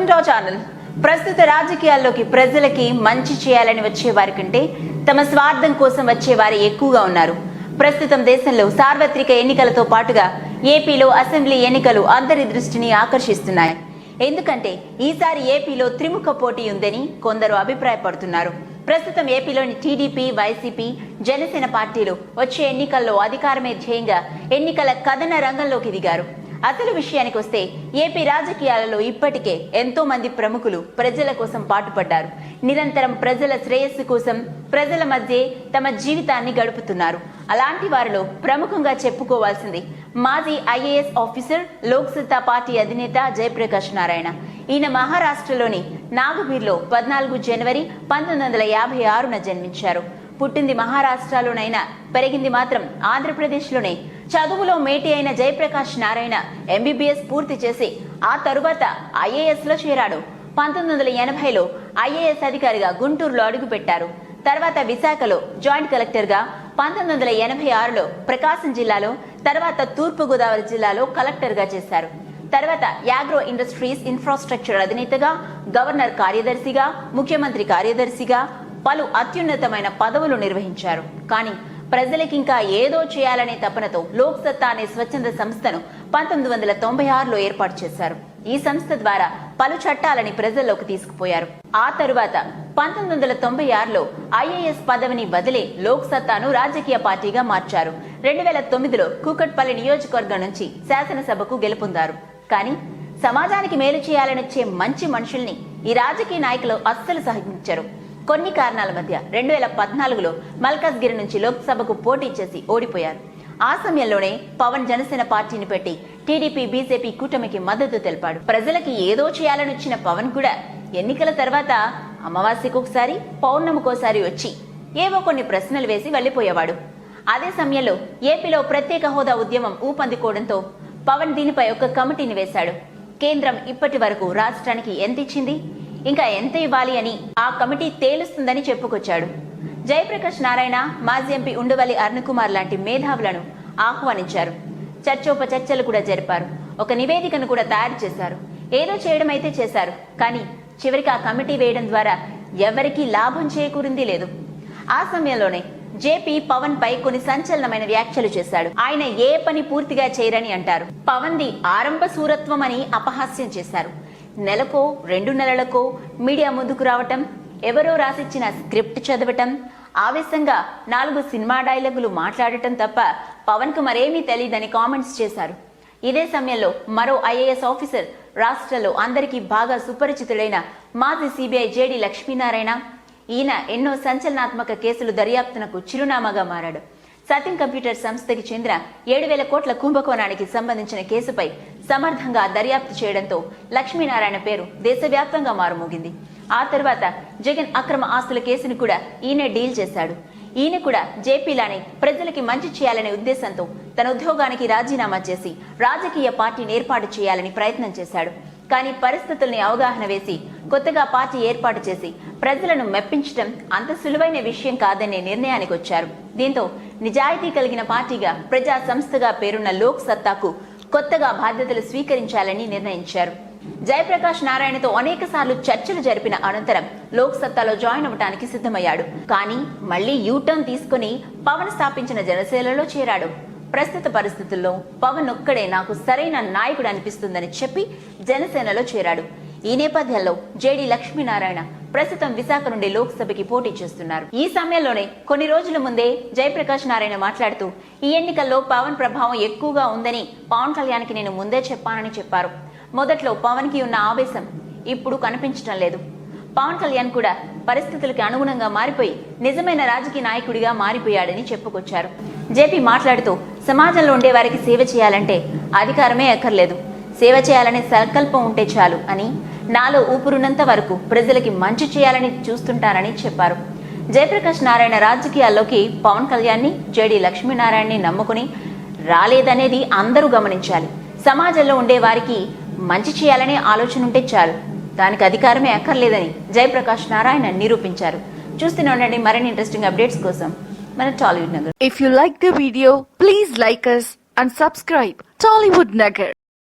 Welcome to our channel. ప్రస్తుత రాజకీయాల్లోకి ప్రజలకి మంచి చేయాలని వచ్చే వారి కంటే తమ స్వార్థం కోసం వచ్చే వారు ఎక్కువగా ఉన్నారు. ప్రస్తుతం దేశంలో సార్వత్రిక ఎన్నికలతో పాటుగా ఏపీలో అసెంబ్లీ ఎన్నికలు అందరి దృష్టిని ఆకర్షిస్తున్నాయి. ఎందుకంటే ఈసారి ఏపీలో త్రిముఖ పోటీ ఉందని కొందరు అభిప్రాయపడుతున్నారు. ప్రస్తుతం ఏపీలోని టీడీపీ, వైసీపీ, జనసేన పార్టీలు వచ్చే ఎన్నికల్లో అధికారమే ధ్యేయంగా ఎన్నికల కథన రంగంలోకి దిగారు. అసలు విషయానికి వస్తే ఏపీ రాజకీయాలలో ఇప్పటికే ఎంతో మంది ప్రముఖులు ప్రజల కోసం పాటుపడ్డారు. నిరంతరం ప్రజల శ్రేయస్సు కోసం ప్రజల మధ్య తమ జీవితాన్ని గడుపుతున్నారు. అలాంటి వారిలో ప్రముఖంగా చెప్పుకోవాల్సింది మాజీ ఐఏఎస్ ఆఫీసర్, లోక్ సత్తా పార్టీ అధినేత జయప్రకాష్ నారాయణ. ఈయన మహారాష్ట్రలోని నాగపూర్లో 14 జనవరి 1956న జన్మించారు. పుట్టింది మహారాష్ట్రలోనైనా పెరిగింది మాత్రం ఆంధ్రప్రదేశ్లోనే. చదువులో మేటి అయిన జయప్రకాష్ నారాయణ ఎంబీబీఎస్ పూర్తి చేసి ఆ తరువాత ఐఏఎస్ లో చేరాడు. 1980లో ఐఏఎస్ అధికారిగా గుంటూరులో అడుగుపెట్టారు. తర్వాత విశాఖలో జాయింట్ కలెక్టర్ గా, 1986లో ప్రకాశం జిల్లాలో, తర్వాత తూర్పు గోదావరి జిల్లాలో కలెక్టర్ గా చేశారు. తర్వాత యాగ్రో ఇండస్ట్రీస్ ఇన్ఫ్రాస్ట్రక్చర్ అధినేతగా, గవర్నర్ కార్యదర్శిగా, ముఖ్యమంత్రి కార్యదర్శిగా పలు అత్యున్నతమైన పదవులు నిర్వహించారు. కానీ ప్రజలకింకా ఏదో చేయాలనే తపనతో లోక్ సత్తా అనే స్వచ్ఛంద సంస్థను 1996లో ఏర్పాటు చేశారు. ఈ సంస్థ ద్వారా పలు చట్టాలని ప్రజల్లోకి తీసుకుపోయారు. ఆ తరువాత 1996లో ఐఏఎస్ పదవిని వదిలే లోక్ సత్తాను రాజకీయ పార్టీగా మార్చారు. 2009లో కూకట్పల్లి నియోజకవర్గం నుంచి శాసనసభకు గెలుపొందారు. కానీ సమాజానికి మేలు చేయాలనొచ్చే మంచి మనుషుల్ని ఈ రాజకీయ నాయకులు అస్సలు సహించరు. కొన్ని కారణాల మధ్య 2014లో మల్కాజ్గిరి నుంచి లోక్సభకు పోటీ చేసి ఓడిపోయారు. ఆ సమయంలోనే పవన్ జనసేన పార్టీని పెట్టి టీడీపీ, బీజేపీ కూటమికి మద్దతు తెలిపాడు. ప్రజలకి ఏదో చేయాలని వచ్చిన పవన్ కూడా ఎన్నికల తర్వాత అమావాస్యకొకసారి, పౌర్ణమికోసారి వచ్చి ఏవో కొన్ని ప్రశ్నలు వేసి వెళ్లిపోయేవాడు. అదే సమయంలో ఏపీలో ప్రత్యేక హోదా ఉద్యమం ఊపందుకోవడంతో పవన్ దీనిపై ఒక కమిటీని వేశాడు. కేంద్రం ఇప్పటి వరకు రాష్ట్రానికి ఎంత ఇచ్చింది, ఇంకా ఎంత ఇవ్వాలి అని ఆ కమిటీ తేలుస్తుందని చెప్పుకొచ్చాడు. జయప్రకాష్ నారాయణ, మాజీ ఎంపీ ఉండవల్లి అరుణకుమార్ లాంటి మేధావులను ఆహ్వానించారు. చర్చోపచర్చలు కూడా జరిపారు. ఒక నివేదికను కూడా తయారు చేశారు. ఏదో చేయడం అయితే చేశారు, కానీ చివరికి ఆ కమిటీ వేయడం ద్వారా ఎవరికీ లాభం చేకూరింది లేదు. ఆ సమయంలోనే జేపీ పవన్ పై కొన్ని సంచలనమైన వ్యాఖ్యలు చేశాడు. ఆయన ఏ పని పూర్తిగా చేయరని అంటారు. పవన్ ది ఆరంభ సూరత్వం అని అపహాస్యం చేశారు. నెలకో 2 నెలలకో మీడియా ముందుకు రావటం, ఎవరో రాసిచ్చిన స్క్రిప్ట్ చదవటం, ఆవేశంగా 4 సినిమా డైలాగులు మాట్లాడటం తప్ప పవన్ కు మరేమీ తెలియదని కామెంట్స్ చేశారు. ఇదే సమయంలో మరో ఐఏఎస్ ఆఫీసర్, రాష్ట్రంలో అందరికీ బాగా సుపరిచితుడైన మాజీ సిబిఐ జేడి లక్ష్మీనారాయణ, ఈయన ఎన్నో సంచలనాత్మక కేసులు దర్యాప్తునకు చిరునామాగా మారాడు. సత్యం కంప్యూటర్ సంస్థకి చెందిన 7,000 కోట్ల కుంభకోణానికి సంబంధించిన కేసుపై సమర్థంగా దర్యాప్తు చేయడంతో లక్ష్మీనారాయణ పేరు దేశవ్యాప్తంగా మారుమోగింది. ఆ తర్వాత జగన్ అక్రమ ఆస్తుల కేసును కూడా ఈయన డీల్ చేశాడు. ఈయన కూడా జేపీలానే ప్రజలకి మంచి చేయాలనే ఉద్దేశంతో తన ఉద్యోగానికి రాజీనామా చేసి రాజకీయ పార్టీని ఏర్పాటు చేయాలని ప్రయత్నం చేశాడు. కానీ పరిస్థితుల్ని అవగాహన వేసి కొత్తగా పార్టీ ఏర్పాటు చేసి ప్రజలను మెప్పించడం అంత సులువైన విషయం కాదనే నిర్ణయానికి వచ్చారు. దీంతో నిజాయితీ కలిగిన పార్టీగా, ప్రజా సంస్థగా పేరున్న లోక్ సత్తాకు కొత్తగా బాధ్యతలు స్వీకరించాలని నిర్ణయించారు. జయప్రకాష్ నారాయణతో అనేక సార్లు చర్చలు జరిపిన అనంతరం లోక్ సత్తాలో జాయిన్ అవ్వడానికి సిద్ధమయ్యాడు. కానీ మళ్లీ యూటర్న్ తీసుకుని పవన్ స్థాపించిన జనసేనలో చేరాడు. ప్రస్తుత పరిస్థితుల్లో పవన్ ఒక్కడే నాకు సరైన నాయకుడు అనిపిస్తుందని చెప్పి జనసేనలో చేరాడు. ఈ నేపథ్యంలో జేడి లక్ష్మీనారాయణ ప్రస్తుతం విశాఖ నుండి లోక్సభకి పోటీ చేస్తున్నారు. ఈ సమయంలోనే కొన్ని రోజుల ముందే జయప్రకాష్ నారాయణ మాట్లాడుతూ ఈ ఎన్నికల్లో పవన్ ప్రభావం ఎక్కువగా ఉందని పవన్ కళ్యాణ్కి నేను ముందే చెప్పానని చెప్పారు. మొదట్లో పవన్ కి ఉన్న ఆవేశం ఇప్పుడు కనిపించడం లేదు. పవన్ కళ్యాణ్ కూడా పరిస్థితులకి అనుగుణంగా మారిపోయి నిజమైన రాజకీయ నాయకుడిగా మారిపోయాడని చెప్పుకొచ్చారు. జేపీ మాట్లాడుతూ సమాజంలో ఉండే వారికి సేవ చేయాలంటే అధికారమే అక్కర్లేదు, సేవ చేయాలనే సంకల్పం ఉంటే చాలు అని, నాలో ఊపిరున్నంత వరకు ప్రజలకి మంచి చేయాలని చూస్తుంటారని చెప్పారు. జయప్రకాష్ నారాయణ రాజకీయాల్లోకి పవన్ కళ్యాణ్ని, జేడి లక్ష్మీనారాయణని నమ్ముకుని రాలేదనేది అందరూ గమనించాలి. సమాజంలో ఉండే వారికి మంచి చేయాలనే ఆలోచన ఉంటే చాలు, దానికి అధికారమే అక్కర్లేదని జయప్రకాష్ నారాయణ నిరూపించారు. చూస్తూనే ఉండండి మరిన్ని ఇంట్రెస్టింగ్ అప్డేట్స్ కోసం మన Tollywood Nagar. If you like the video, please like us and subscribe Tollywood Nagar.